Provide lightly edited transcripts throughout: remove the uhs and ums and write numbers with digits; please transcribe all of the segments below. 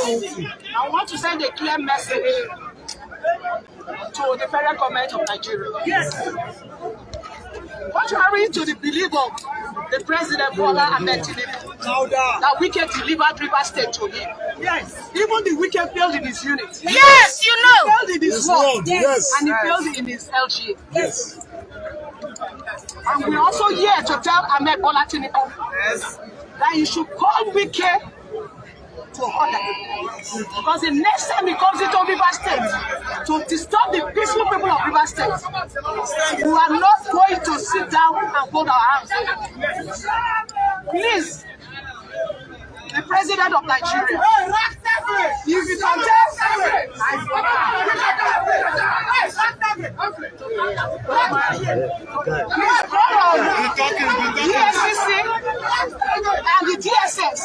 I want to send a clear message to the federal government of Nigeria. Yes. Contrary to the belief of the President Bola and Tinubu, that Wike delivered River State to him. Yes. Even the Wike failed in his unit. Yes, you know. He failed in his work. Yes. And he failed in his LGA. Yes. And we're also here to tell Ahmed Bola Tinubu that he should call Wike to order. Because the next time he comes into River State to disturb the peaceful people of River State, we are not going to sit down and fold our hands. Please, the President of Nigeria, if you can tell and the DSS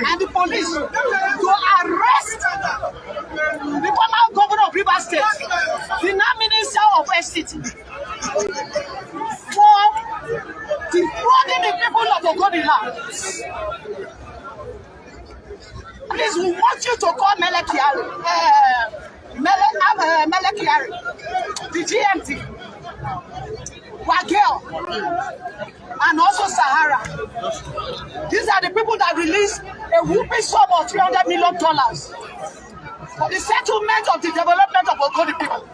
and the police to arrest the former governor of River State, the now minister of FCT, for defrauding the people of Goodhead. Please, we want you to call Mele Kyari, the GMT, Wike, and also Sahara. These are the people that released a whooping sum of $300 million for the settlement of the development of Ogoni people.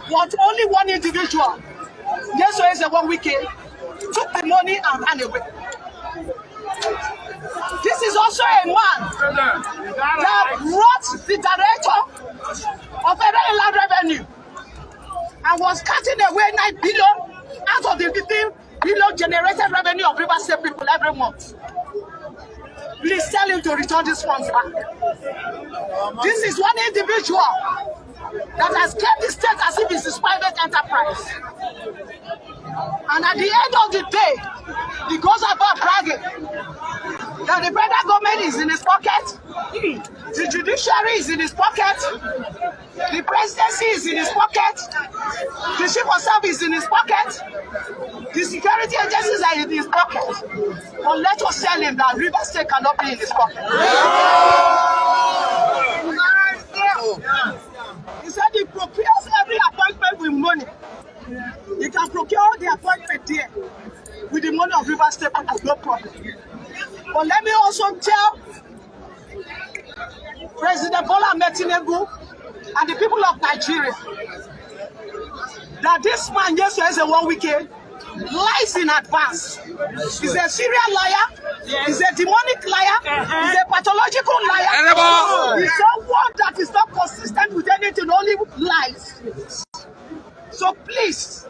But only one individual, yes, so is the one Wike, took the money and ran away. This is also a man that brought the director of Federal Land Revenue and was cutting away 9 billion out of the 15 billion generated revenue of River State people every month. Please tell him to return these funds back. This is one individual that has kept the state as if it's his private enterprise. And at the end of the day, he goes about bragging that the federal government is in his pocket, the judiciary is in his pocket, the presidency is in his pocket, the chief of staff is in his pocket, the security agencies are in his pocket. But let us tell him that River State cannot be in his pocket. He said he procures every appointment with money. He can procure the appointment there with the money of River State, no problem. But let me also tell President Bola Tinubu and the people of Nigeria that this man yesterday is a one weekend lies in advance. He's a serial liar. He's a demonic liar. He's a pathological liar. He's someone that is not consistent with anything, only lies. So please,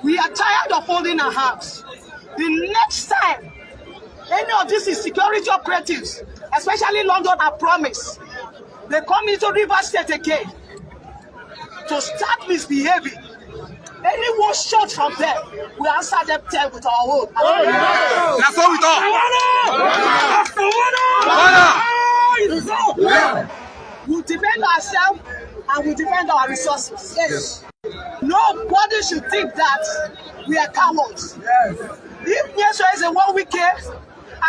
we are tired of holding our hands. The next time any of these security operatives, especially London, I promise, they come into River State again to start misbehaving. Anyone shot from them, we answer them 10 with our own. That's all we thought. We defend ourselves and we defend our resources. Yes. Nobody should think that we are cowards. Yes. If Yeshua is a one weekend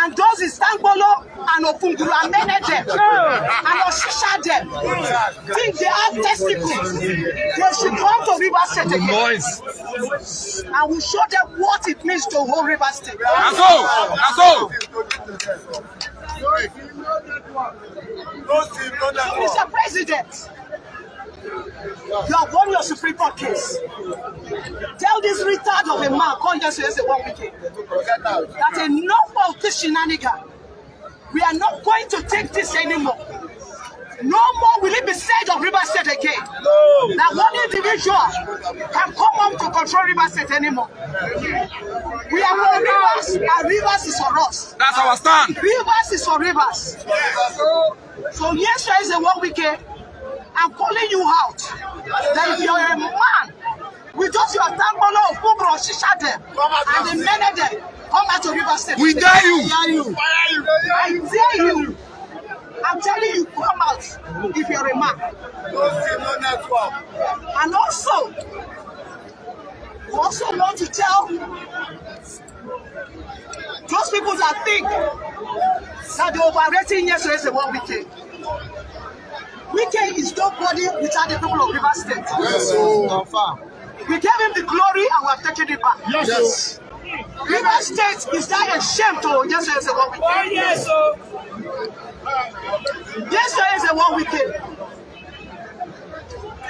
and those is Tangbolo and Ofunguru and Menedem and Oshisha them think they have testicles, they should come to River State again. And we show them what it means to hold River State. That's all. That's all. Mr. President, you have won your Supreme Court case. Tell this retard of a man called yesterday one weekend that enough of this shenanigan. We are not going to take this anymore. No more will it be said of River State again. That one individual can come home to control River State anymore. We are for Rivers and Rivers is for us. That's our stand. Rivers is for Rivers. So yesterday is a one weekend. I'm calling you out that if you're a man with just your Tangbolo of Kubro Shishade and the Menede, come out to River State. We dare you. I dare you. I'm telling you, come out if you're a man. And also, we also want to tell those people that think Now the overrating yesterday is the one Wike. Wike is nobody without the people of River State. Yes, confirm. We gave him the glory and we have taken it back. Yes. River State is that a shame to yesterday is the one Wike. Oh, yes, Yesterday is the one Wike.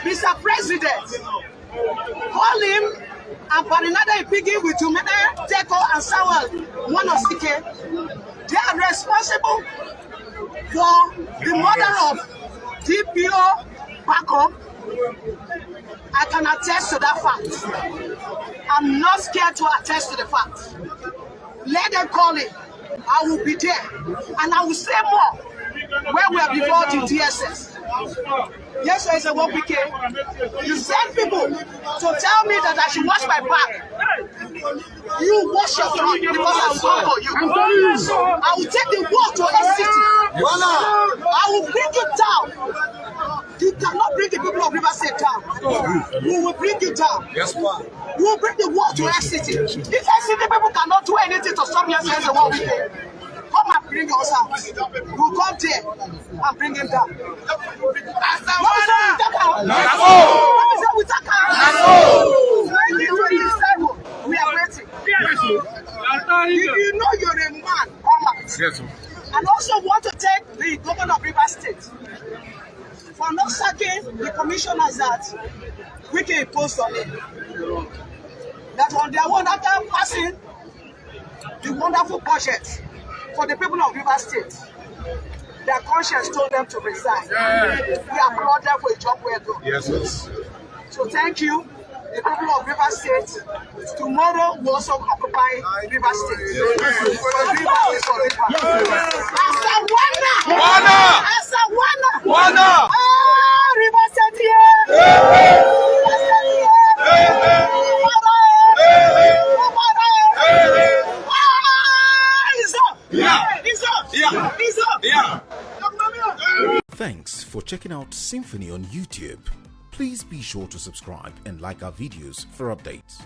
Mr. President, call him and Parinada Ipigi with Jumene, Teko, and Samuel, one of CK. They are responsible for the murder of DPO Bako. I can attest to that fact. I'm not scared to attest to the fact. Let them call it. I will be there. And I will say more when we are before the DSS. Yes, there is a one Wike. You send people to tell me that I should wash my back. You wash your front because I will come for you. I will take the war to SCT. I will bring it down. You cannot bring the people of River State down. We will bring it down. Yes, ma'am. We will bring the war to SCT. If SCT people cannot do anything to stop yes, there is a one Wike. Come and bring us out. We'll come there and bring him down. We are waiting. You know you're a man, come out. Yes, And also want to thank the governor of River State for not sacking the commissioners that Wike imposed on him. That on their own, after passing the wonderful budget for the people of River State, their conscience told them to resign. We applaud them for a job well done. yes, yes. So thank you, the people of River State. Tomorrow we also occupy River State. River is for River. Wana! River State here! River State here! Thanks for checking out SYMFONI on YouTube. Please be sure to subscribe and like our videos for updates.